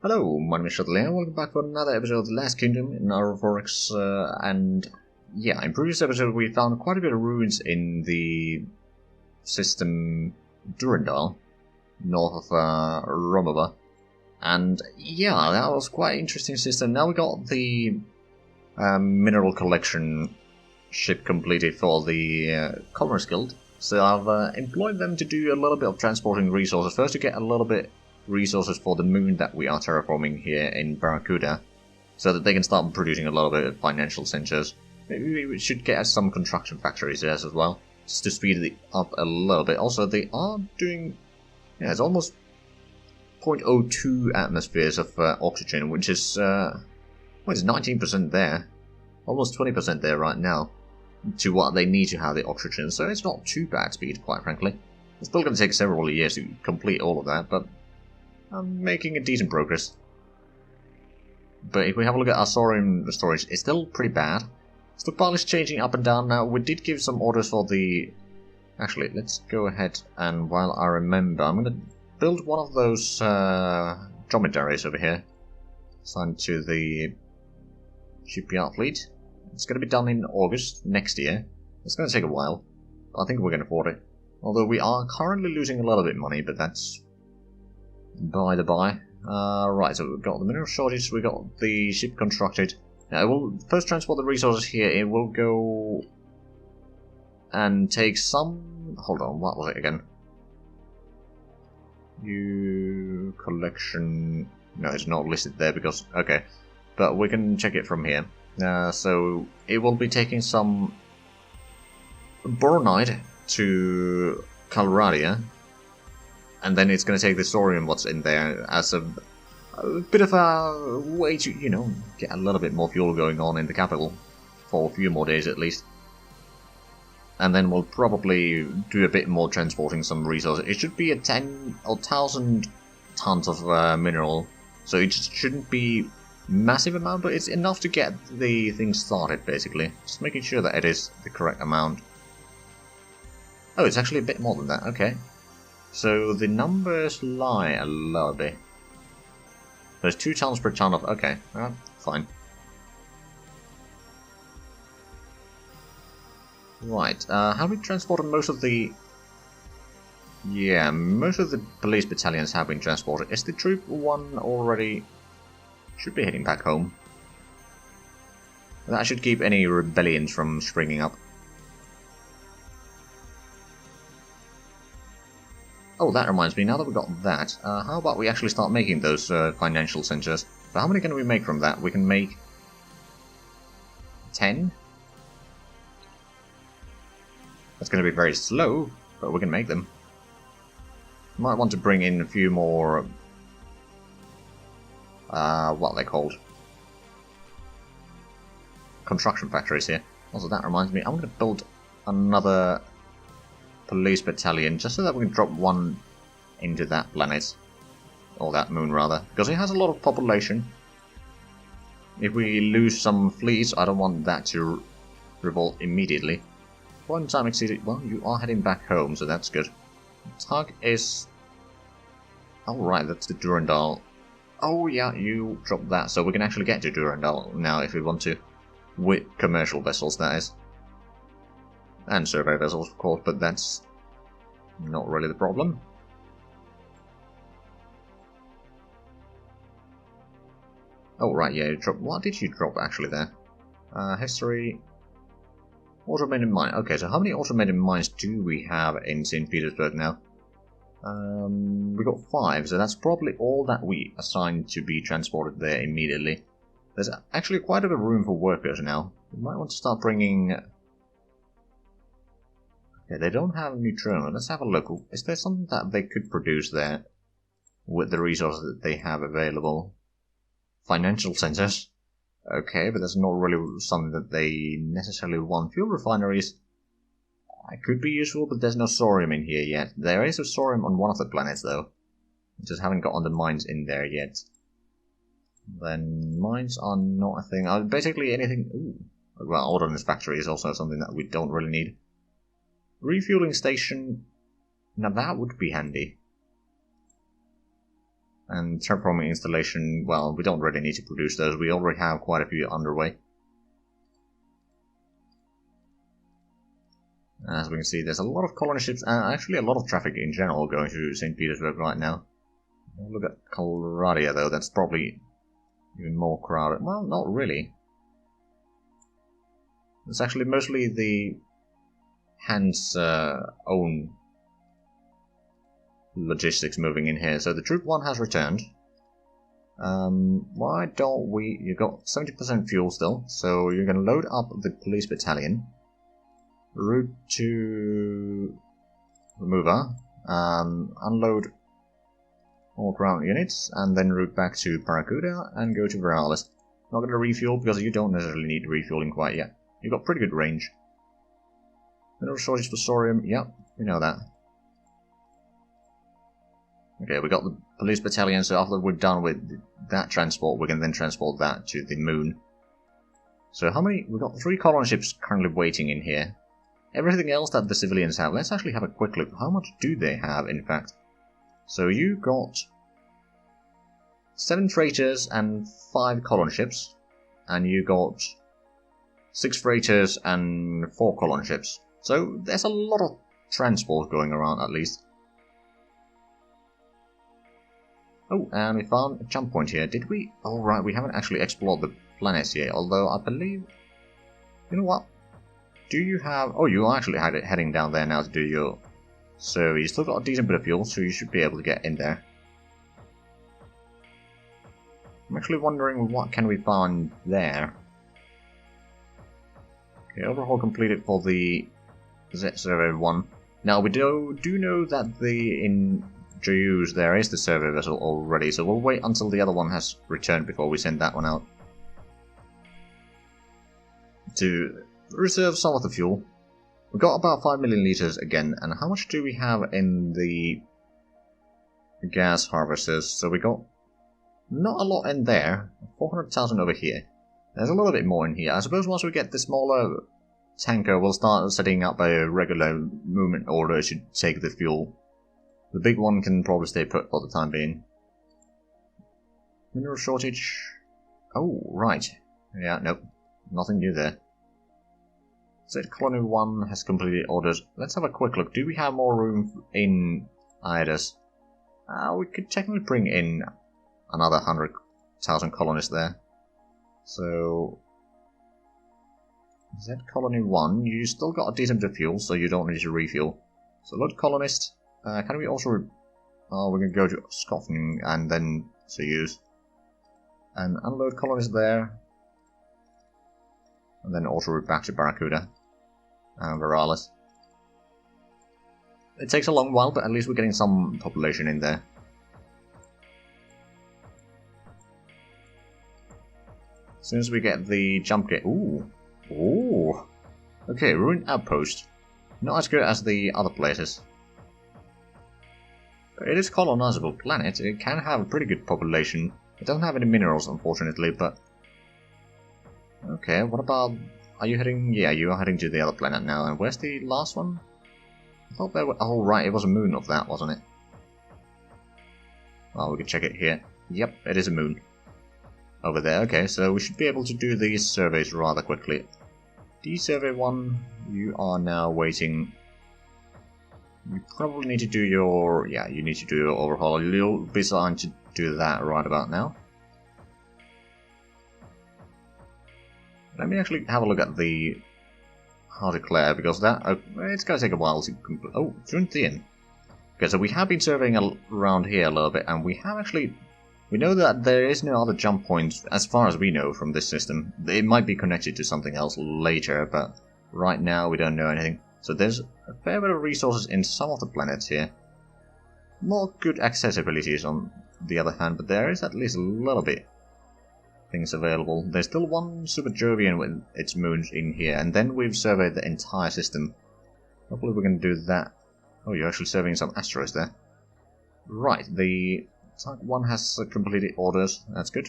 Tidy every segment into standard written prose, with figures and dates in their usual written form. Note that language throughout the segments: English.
Hello, my name is Zhatelier, welcome back for another episode of The Last Kingdom in Aurora, and yeah, in previous episode we found quite a bit of ruins in the system Durandal, north of Romanov, and yeah, that was quite an interesting system. Now we got the mineral collection ship completed for the Commerce Guild, so I've employed them to do a little bit of transporting resources, first to get a little bit resources for the moon that we are terraforming here in Barracuda, so that they can start producing a little bit of financial centers. Maybe we should get some construction factories there as well, just to speed it up a little bit. Also, they are doing, yeah, it's almost 0.02 atmospheres of oxygen, which is, well, it's 19% there, almost 20% there right now, to what they need to have the oxygen, so it's not too bad speed, quite frankly. It's still going to take several years to complete all of that, but I'm making a decent progress. But if we have a look at our thorium storage, it's still pretty bad. Stockpile is changing up and down now. We did give some orders for the... Actually, let's go ahead and while I remember, I'm going to build one of those dromedaries over here. Assigned to the shipyard fleet. It's going to be done in August next year. It's going to take a while. I think we're going to afford it. Although we are currently losing a little bit of money, but that's by the by. Right, so we've got the mineral shortage, we got the ship constructed. Now, it will first transport the resources here. It will go and take some... Hold on, what was it again? You collection... No, it's not listed there because... Okay, but we can check it from here. So, it will be taking some boronite to Calradia. And then it's going to take the thorium what's in there as a bit of a way to, you know, get a little bit more fuel going on in the capital. For a few more days at least. And then we'll probably do a bit more transporting some resources. It should be a 1,000 tons of mineral. So it just shouldn't be massive amount, but it's enough to get the thing started basically. Just making sure that it is the correct amount. Oh, it's actually a bit more than that, okay. So the numbers lie a little bit. There's 2 tons per ton of... Okay, fine. Right, have we transported most of the... Yeah, most of the police battalions have been transported. Is the troop one already... Should be heading back home. That should keep any rebellions from springing up. Oh, that reminds me, now that we've got that, how about we actually start making those financial centers? So how many can we make from that? We can make 10? That's going to be very slow, but we can make them. Might want to bring in a few more... what are they called? Construction factories here. Also, that reminds me, I'm going to build another... police battalion, just so that we can drop one into that planet. Or that moon, rather. Because it has a lot of population. If we lose some fleets, I don't want that to revolt immediately. One time exceeded... Well, you are heading back home, so that's good. Tug is... Alright, that's the Durandal. Oh yeah, you dropped that, so we can actually get to Durandal now if we want to. With commercial vessels, that is. And survey vessels, of course, but that's not really the problem. Oh, right, yeah, you dropped... What did you drop, actually, there? History... Automated mine. Okay, so how many automated mines do we have in St. Petersburg now? We got 5, so that's probably all that we assigned to be transported there immediately. There's actually quite a bit of room for workers now. We might want to start bringing... Okay, they don't have neutrino. Let's have a look. Is there something that they could produce there with the resources that they have available? Financial centers. Okay, but that's not really something that they necessarily want. Fuel refineries could be useful, but there's no thorium in here yet. There is a thorium on one of the planets, though. Just haven't gotten the mines in there yet. Then mines are not a thing. Basically anything... Ooh. Well, ordnance factory is also something that we don't really need. Refueling station... Now that would be handy. And terraforming installation, well, we don't really need to produce those. We already have quite a few underway. As we can see, there's a lot of colony ships, and actually a lot of traffic in general going to St. Petersburg right now. Look at Colorado, though, that's probably even more crowded. Well, not really. It's actually mostly the Han's own logistics moving in here. So the Troop 1 has returned. Why don't we... You got 70% fuel still, so you're going to load up the police battalion. Route to Remover. Unload all ground units, and then route back to Barracuda and go to Viralis. Not going to refuel because you don't necessarily need refueling quite yet. You've got pretty good range. Mineral shortage for Sorium, yep, we know that. Okay, we got the police battalion, so after we're done with that transport, we can then transport that to the moon. So how many? We've got 3 colony ships currently waiting in here. Everything else that the civilians have, let's actually have a quick look. How much do they have, in fact? So you got 7 freighters and 5 colony ships, and you got 6 freighters and 4 colony ships. So there's a lot of transport going around, at least. Oh, and we found a jump point here. Did we? Oh, right, we haven't actually explored the planets yet, although I believe... You know what? Do you have... Oh, you are actually heading down there now to do your... So you still got a decent bit of fuel, so you should be able to get in there. I'm actually wondering what can we find there. Okay, overhaul completed for the Z survey 1. Now we do know that in Jayus there is the survey vessel already, so we'll wait until the other one has returned before we send that one out. To reserve some of the fuel. We've got about 5 million liters again, and how much do we have in the gas harvesters? So we got not a lot in there, 400,000 over here. There's a little bit more in here. I suppose once we get the smaller tanker, we'll start setting up a regular movement order to take the fuel. The big one can probably stay put for the time being. Mineral shortage. Oh, right. Yeah, nope. Nothing new there. Said Colony 1 has completed orders. Let's have a quick look. Do we have more room in Idas? We could technically bring in another 100,000 colonists there. So... Z Colony 1, you still got a decent bit of fuel, so you don't need to refuel. So load colonists. Can we also... Oh, we're going to go to Scotland and then Soyuz. And unload colonists there. And then also route back to Barracuda and Viralis. It takes a long while, but at least we're getting some population in there. As soon as we get the jump gate... Ooh! Ooh! Okay, ruined outpost. Not as good as the other places. It is a colonizable planet. It can have a pretty good population. It doesn't have any minerals, unfortunately, but... Okay, what about... Are you heading... Yeah, you are heading to the other planet now. And where's the last one? I thought there were... Oh, right, it was a moon of that, wasn't it? Well, we can check it here. Yep, it is a moon. Over there, okay, so we should be able to do these surveys rather quickly. D-Survey 1, you are now waiting... You probably need to do your... Yeah, you need to do your overhaul. You'll be starting to do that right about now. Let me actually have a look at the Declare, because that... it's going to take a while to complete... Oh, Juntian. Okay, so we have been surveying around here a little bit, and we have actually... We know that there is no other jump point, as far as we know, from this system. It might be connected to something else later, but right now we don't know anything. So there's a fair bit of resources in some of the planets here. More good accessibilities on the other hand, but there is at least a little bit things available. There's still one Super Jovian with its moons in here, and then we've surveyed the entire system. Hopefully we can do that. Oh, you're actually surveying some asteroids there. Right, the Type 1 has completed orders. That's good.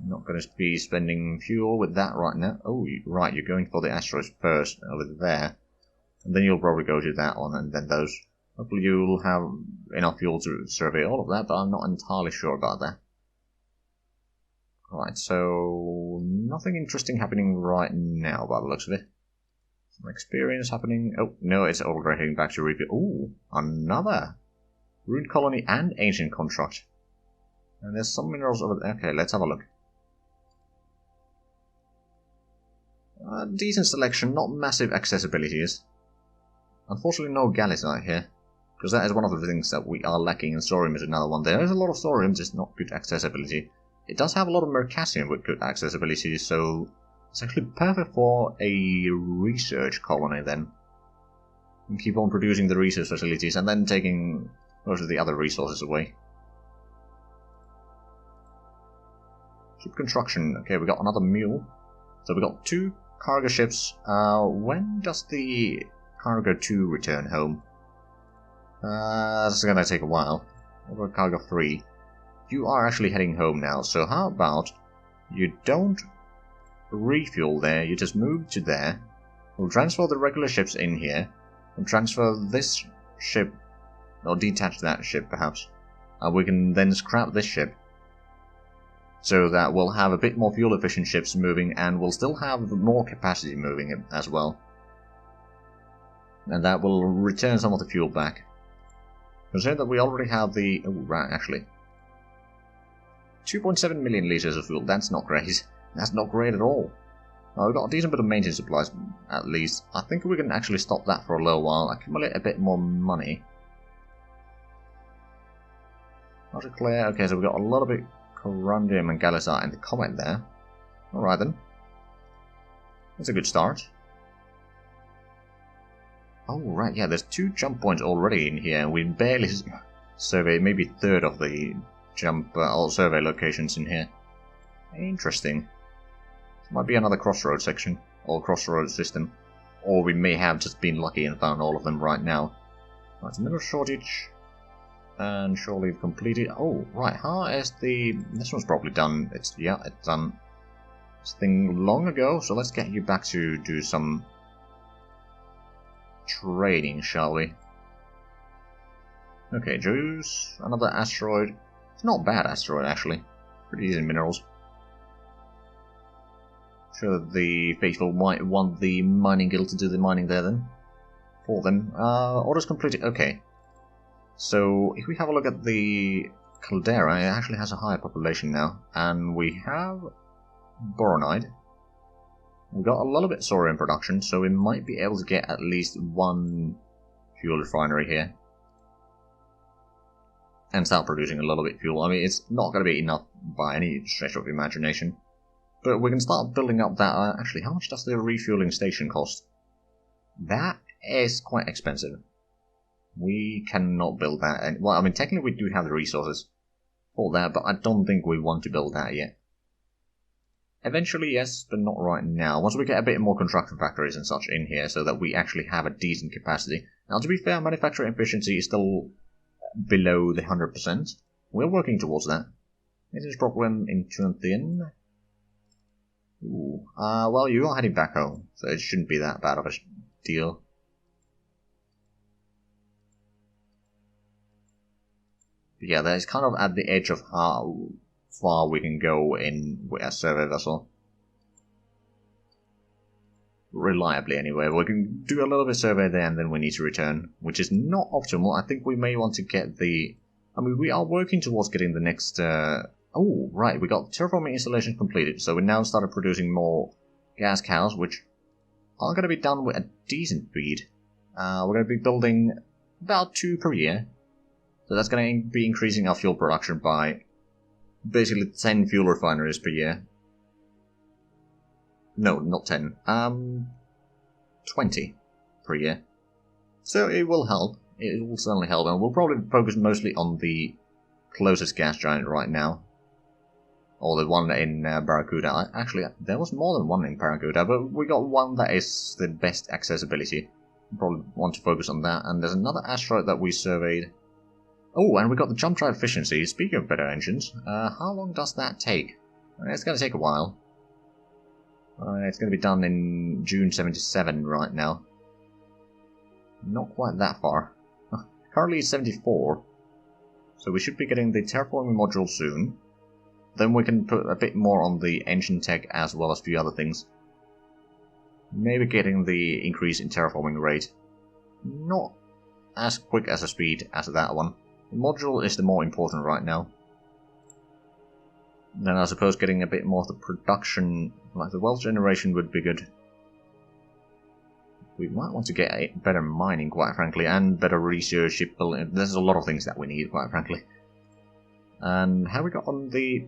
Not going to be spending fuel with that right now. Oh, right, you're going for the asteroids first over there. And then you'll probably go to that one and then those. Hopefully you'll have enough fuel to survey all of that, but I'm not entirely sure about that. Right, so nothing interesting happening right now by the looks of it. Some experience happening. Oh, no, it's already heading back to repeat. Ooh, another ruined colony and ancient construct. And there's some minerals over there. Okay, let's have a look. Decent selection, not massive accessibilities. Unfortunately, no Galisite here, because that is one of the things that we are lacking, and thorium is another one. There is a lot of thorium, just not good accessibility. It does have a lot of mercasium with good accessibility, so it's actually perfect for a research colony then. And keep on producing the research facilities, and then taking most of the other resources away. Ship construction. Okay, we got another mule. So we got 2 cargo ships. When does the cargo 2 return home? That's gonna take a while. What about cargo 3? You are actually heading home now, so how about you don't refuel there, you just move to there. We'll transfer the regular ships in here, and transfer this ship, or detach that ship perhaps. We can then scrap this ship, so that we'll have a bit more fuel efficient ships moving, and we'll still have more capacity moving as well. And that will return some of the fuel back. Consider that we already have the... oh, right, actually. 2.7 million litres of fuel, that's not great. That's not great at all. We've got a decent bit of maintenance supplies, at least. I think we can actually stop that for a little while, accumulate a bit more money. Zhatelier, okay, so we've got a lot of it, corundum and Galisite in the comet there. Alright then. That's a good start. Oh, right, yeah, there's 2 jump points already in here, and we barely surveyed maybe a third of the jump all survey locations in here. Interesting. Might be another crossroad section, or crossroad system. Or we may have just been lucky and found all of them right now. Right, mineral shortage. And surely we've completed. Oh, right, how is the... this one's probably done. It's done this thing long ago, so let's get you back to do some trading, shall we? Okay, Jews, another asteroid. It's not a bad asteroid, actually. Pretty decent minerals. Sure, the faithful might want the mining guild to do the mining there then. For them. Orders completed. Okay. So, if we have a look at the caldera, it actually has a higher population now. And we have boronite. We've got a little bit of thorium production, so we might be able to get at least 1 fuel refinery here. And start producing a little bit of fuel. I mean, it's not going to be enough by any stretch of imagination. But we can start building up that... actually, how much does the refueling station cost? That is quite expensive. We cannot build that. Well, I mean, technically we do have the resources for that, but I don't think we want to build that yet. Eventually, yes, but not right now. Once we get a bit more construction factories and such in here, so that we actually have a decent capacity. Now, to be fair, manufacturing efficiency is still below the 100%. We're working towards that. Maintenance problem in Tunathian. Ooh. Well, you are heading back home, so it shouldn't be that bad of a deal. But yeah, that is kind of at the edge of how far we can go in with a survey vessel. Reliably, anyway. We can do a little bit of survey there, and then we need to return, which is not optimal. I think we may want to get the... I mean, we are working towards getting the next... Oh, right, we got terraforming installations completed, so we now started producing more gas cows, which are going to be done with a decent speed. We're going to be building about 2 per year, so that's going to be increasing our fuel production by basically 10 fuel refineries per year. No, not 10, 20 per year. So it will help, it will certainly help, and we'll probably focus mostly on the closest gas giant right now. Or the one in Barracuda. Actually, there was more than one in Barracuda, but we got one that is the best accessibility. We'll probably want to focus on that. And there's another asteroid that we surveyed. Oh, and we got the jump drive efficiency. Speaking of better engines, how long does that take? It's going to take a while. It's going to be done in June 77 right now. Not quite that far. currently 74. So we should be getting the terraforming module soon. Then we can put a bit more on the engine tech as well as a few other things. Maybe getting the increase in terraforming rate. Not as quick as a speed as that one. The module is the more important right now. Then I suppose getting a bit more of the production, like the wealth generation would be good. We might want to get a better mining, quite frankly, and better research, shipbuilding. There's a lot of things that we need, quite frankly. And how we got on the...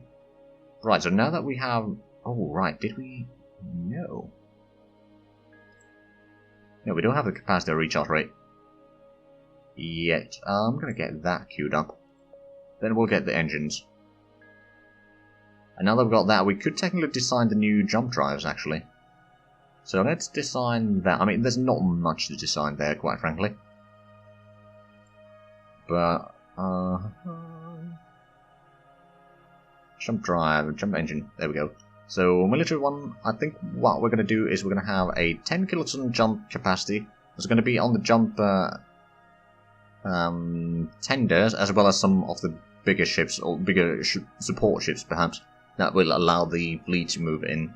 Right, so now that we have... Oh, right, did we... No. No, we don't have the capacity recharge rate yet. I'm going to get that queued up. Then we'll get the engines. And now that we've got that, we could technically design the new jump drives, actually. So let's design that. I mean, there's not much to design there, quite frankly. But, jump drive, jump engine, there we go. So, military one, I think what we're going to do is we're going to have a 10 kiloton jump capacity. It's going to be on the jump tenders, as well as some of the bigger ships, or bigger support ships, perhaps, that will allow the fleet to move in.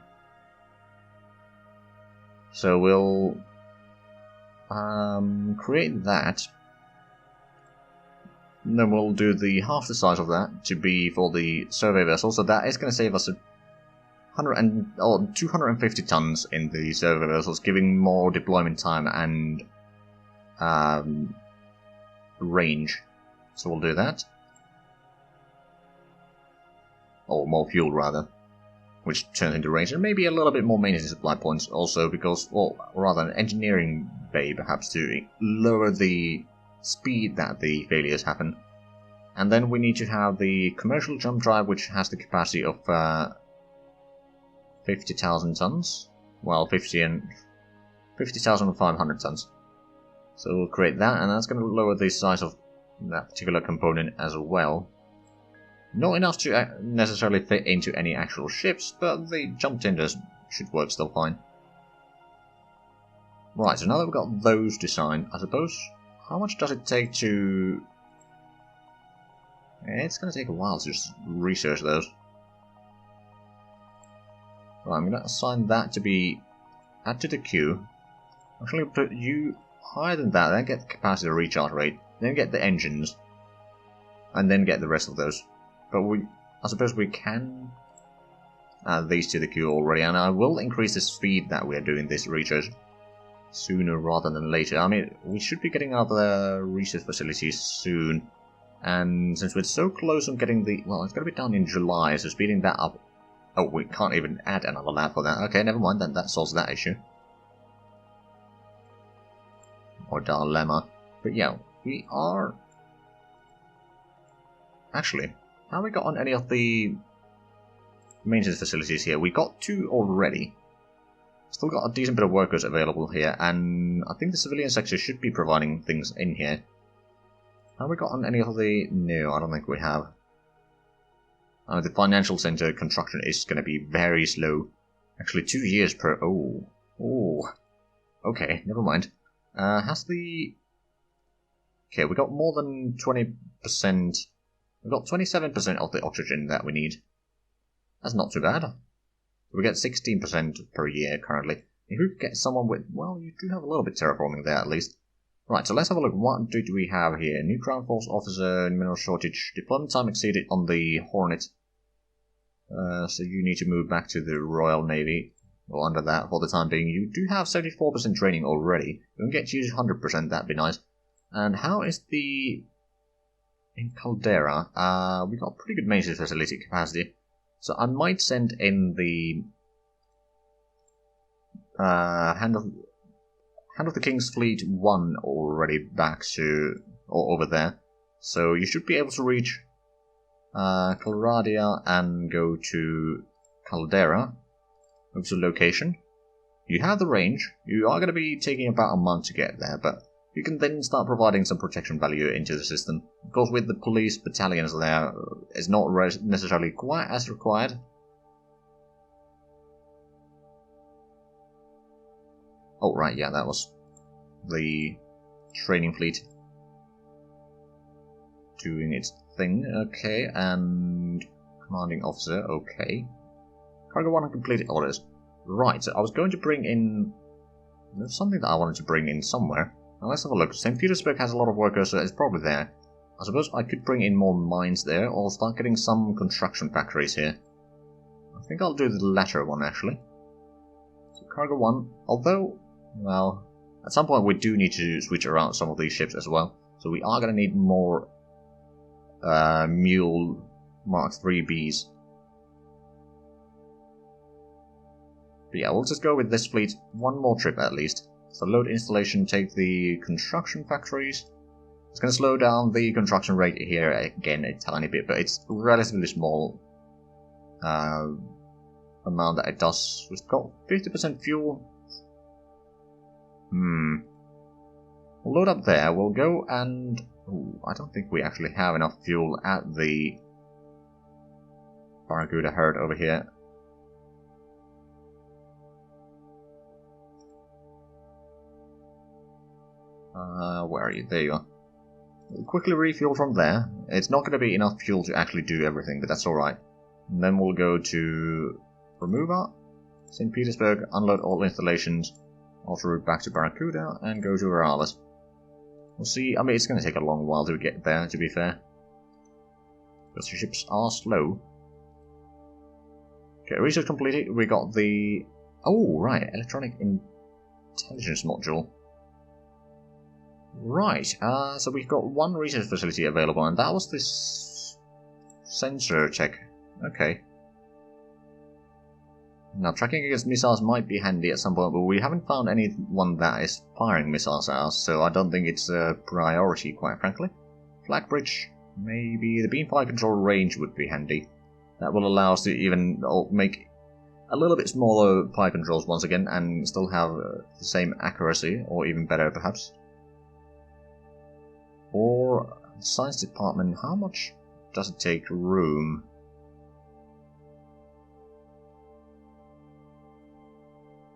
So we'll create that. And then we'll do the half the size of that to be for the survey vessel. So that is going to save us 250 tons in the survey vessels, giving more deployment time and range. So we'll do that. Or more fuel, rather. Which turns into range, and maybe a little bit more maintenance supply points also, because, well, rather an engineering bay perhaps to lower the speed that the failures happen. And then we need to have the commercial jump drive, which has the capacity of 50,000 tons. Well, 50,500 tons. So we'll create that, and that's going to lower the size of that particular component as well. Not enough to necessarily fit into any actual ships, but the jump tenders should work still fine. Right, so now that we've got those designed, I suppose, how much does it take to... It's going to take a while to just research those. Right, I'm going to assign that to be add to the queue. I'm actually going to put you higher than that, then get the capacity recharge rate, then get the engines, and then get the rest of those. But I suppose we can add these to the queue already, and I will increase the speed that we are doing this research sooner rather than later. I mean, we should be getting other research facilities soon, and since we're so close on getting the... Well, it's going to be done in July, so speeding that up... Oh, we can't even add another lab for that. Okay, never mind, then that solves that issue. Or dilemma. But yeah, we are... Actually... How we got on any of the maintenance facilities here? We got 2 already. Still got a decent bit of workers available here, and I think the civilian sector should be providing things in here. Have we got on any of the... No, I don't think we have. The financial center construction is going to be very slow. Actually, 2 years per... Oh. Oh. Okay, never mind. Has the... Okay, we got more than 20%... We've got 27% of the oxygen that we need. That's not too bad. We get 16% per year currently. If we could get someone with... Well, you do have a little bit terraforming there at least. Right, so let's have a look. What do we have here? New Ground Force Officer, mineral shortage. Deployment time exceeded on the Hornet. So you need to move back to the Royal Navy. Or under that for the time being. You do have 74% training already. We can get you 100%, that'd be nice. And how is the... In Caldera, we got pretty good maintenance facility capacity, so I might send in the Hand of the King's Fleet 1 already back to or over there. So you should be able to reach Calradia and go to Caldera. Move to location. You have the range. You are going to be taking about a month to get there, but you can then start providing some protection value into the system. Of course, with the police battalions there, it's not necessarily quite as required. Oh, right, yeah, that was the training fleet. doing its thing. Okay, and commanding officer, okay. Cargo 1 completed orders. Right, so I was going to bring in... There's something that I wanted to bring in somewhere. Now let's have a look. St. Petersburg has a lot of workers, so it's probably there. I suppose I could bring in more mines there, or start getting some construction factories here. I think I'll do the latter one, actually. So Cargo 1, although, well, at some point we do need to switch around some of these ships as well. So we are going to need more Mule Mark 3Bs. But yeah, we'll just go with this fleet one more trip at least. So load installation, take the construction factories. It's going to slow down the construction rate here again a tiny bit, but it's relatively small amount that it does. We've got 50% fuel. We'll load up there. We'll go and... Ooh, I don't think we actually have enough fuel at the Barracuda herd over here. Where are you? There you are. We'll quickly refuel from there. It's not going to be enough fuel to actually do everything, but that's alright. And then we'll go to Remover, St. Petersburg, unload all installations, also route back to Barracuda, and go to Uralus. We'll see. I mean, it's going to take a long while to get there, to be fair. Because the ships are slow. Okay, research completed. We got the... Oh, right, electronic intelligence module. Right, so we've got one research facility available, and that was this sensor check. Okay. Now, tracking against missiles might be handy at some point, but we haven't found anyone that is firing missiles at us, so I don't think it's a priority, quite frankly. Flag bridge, maybe. The beamfire control range would be handy. That will allow us to even make a little bit smaller fire controls once again, and still have the same accuracy, or even better, perhaps. Or science department, how much does it take room?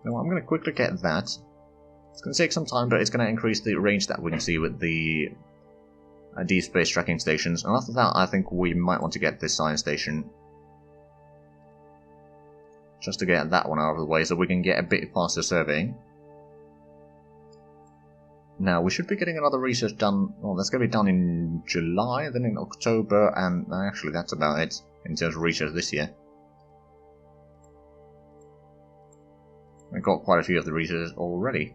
Now I'm going to quickly get that. It's going to take some time, but it's going to increase the range that we can see with the deep space tracking stations. And after that, I think we might want to get this science station. Just to get that one out of the way, so we can get a bit faster surveying. Now, we should be getting another research done, well, that's going to be done in July, then in October, and actually that's about it in terms of research this year. I got quite a few of the researchers already.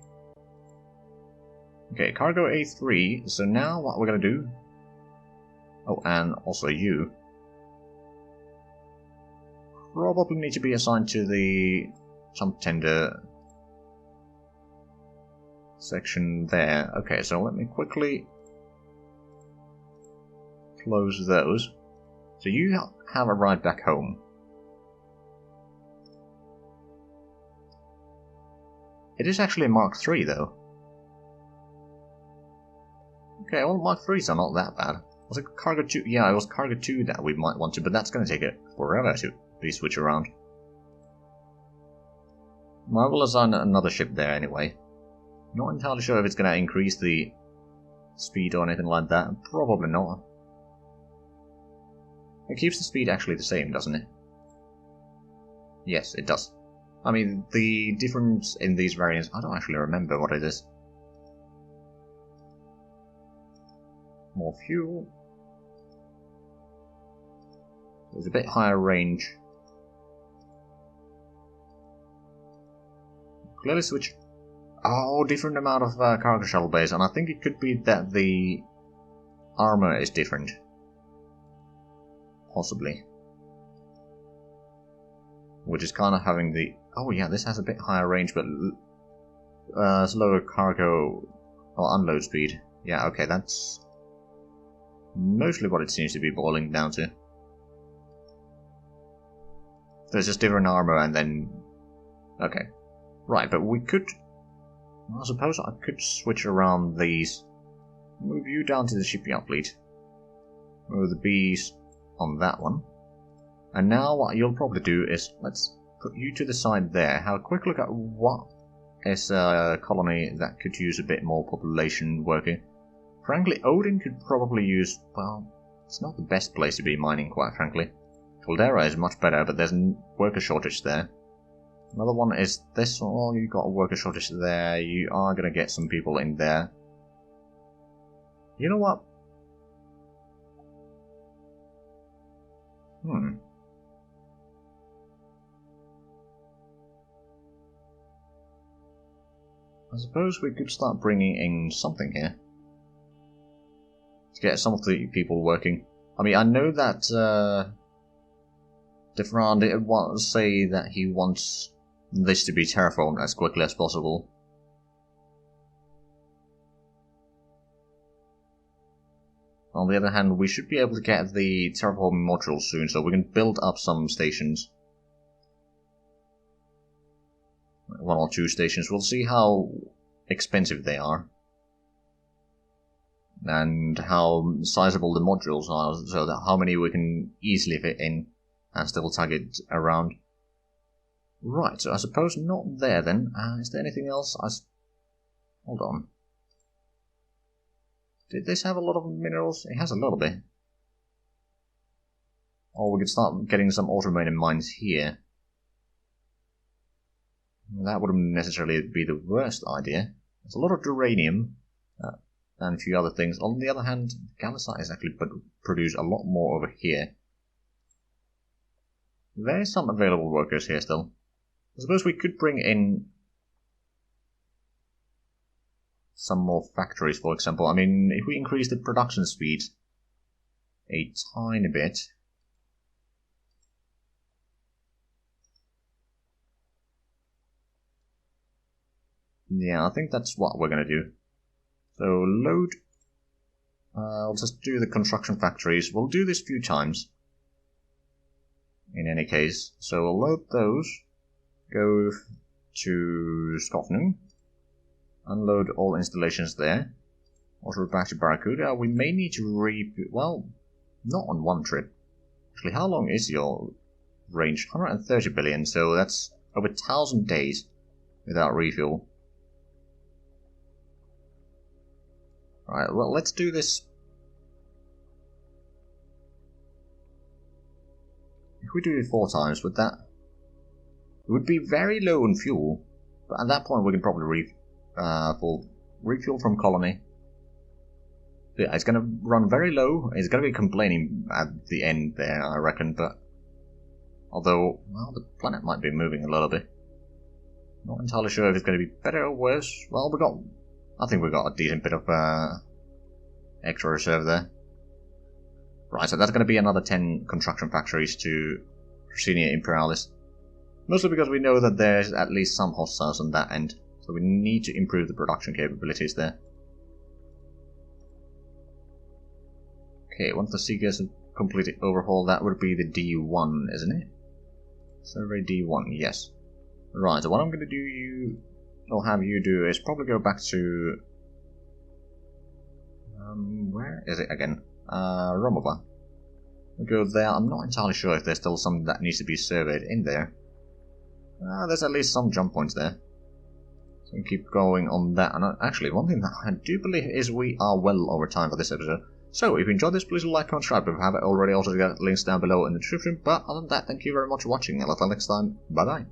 Okay, cargo A3, so now what we're going to do... Oh, and also you. Probably need to be assigned to the jump tender section there. Okay, so let me quickly close those. So you have a ride back home. It is actually Mark 3 though. Okay, well Mark 3s are not that bad. Was it Cargo 2? Yeah, it was Cargo 2 that we might want to, but that's going to take it forever to be switch around. I will assign another ship there anyway. Not entirely sure if it's going to increase the speed or anything like that. Probably not. It keeps the speed actually the same, doesn't it? Yes, it does. I mean, the difference in these variants, I don't actually remember what it is. More fuel. There's a bit higher range. Clearly switch. Oh, different amount of cargo shuttle bays, and I think it could be that the armor is different. Possibly. Which is kind of having the... Oh yeah, this has a bit higher range, but slower cargo or unload speed. Yeah, okay, that's mostly what it seems to be boiling down to. There's just different armor and then... Okay. Right, but we could... I suppose I could switch around these. Move you down to the shipyard fleet. Move the bees on that one. And now what you'll probably do is, let's put you to the side there. Have a quick look at what is a colony that could use a bit more population working. Frankly, Odin could probably use, well, It's not the best place to be mining, quite frankly. Caldera is much better, but there's a worker shortage there. Another one is this one. Oh, you got a worker shortage there. You are going to get some people in there. You know what? I suppose we could start bringing in something here. To get some of the people working. I mean, I know that Defrand did say that he wants this to be terraformed as quickly as possible. On the other hand, we should be able to get the terraforming modules soon, so we can build up some stations. 1 or 2 stations. We'll see how expensive they are. And how sizable the modules are, so that how many we can easily fit in and still tag it around. Right, so I suppose not there then. Is there anything else? Hold on. Did this have a lot of minerals? It has a little bit. Or we could start getting some automated mines here. That wouldn't necessarily be the worst idea. There's a lot of uranium and a few other things. On the other hand, Gallicite is actually produce a lot more over here. There's some available workers here still. I suppose we could bring in some more factories, for example. I mean, if we increase the production speed a tiny bit. Yeah, I think that's what we're going to do. So, load. I'll just do the construction factories. We'll do this a few times. In any case. So, we'll load those. Go to Scotland. Unload all installations there. Also back to Barracuda. We may need to well, not on one trip. Actually, how long is your range? 130 billion, so that's over 1,000 days without refuel. Alright, well, let's do this. If we do it 4 times, would that... It would be very low on fuel, but at that point we can probably refuel from colony. Yeah, it's going to run very low. It's going to be complaining at the end there, I reckon, but... Although, well, the planet might be moving a little bit. Not entirely sure if it's going to be better or worse. Well, I think we got a decent bit of extra reserve there. Right, so that's going to be another 10 construction factories to Senior Imperialis. Mostly because we know that there's at least some hostiles on that end. So we need to improve the production capabilities there. Okay, once the Seekers have completely overhauled, that would be the D1, isn't it? Survey D1, yes. Right, so what I'm going to do, have you do, is probably go back to... where is it again? Romanov. We'll go there. I'm not entirely sure if there's still something that needs to be surveyed in there. There's at least some jump points there. So we can keep going on that. And actually, one thing that I do believe is we are well over time for this episode. So if you enjoyed this, please like, comment, subscribe if you haven't already. Also, get links down below in the description. But other than that, thank you very much for watching. I'll see you next time. Bye bye.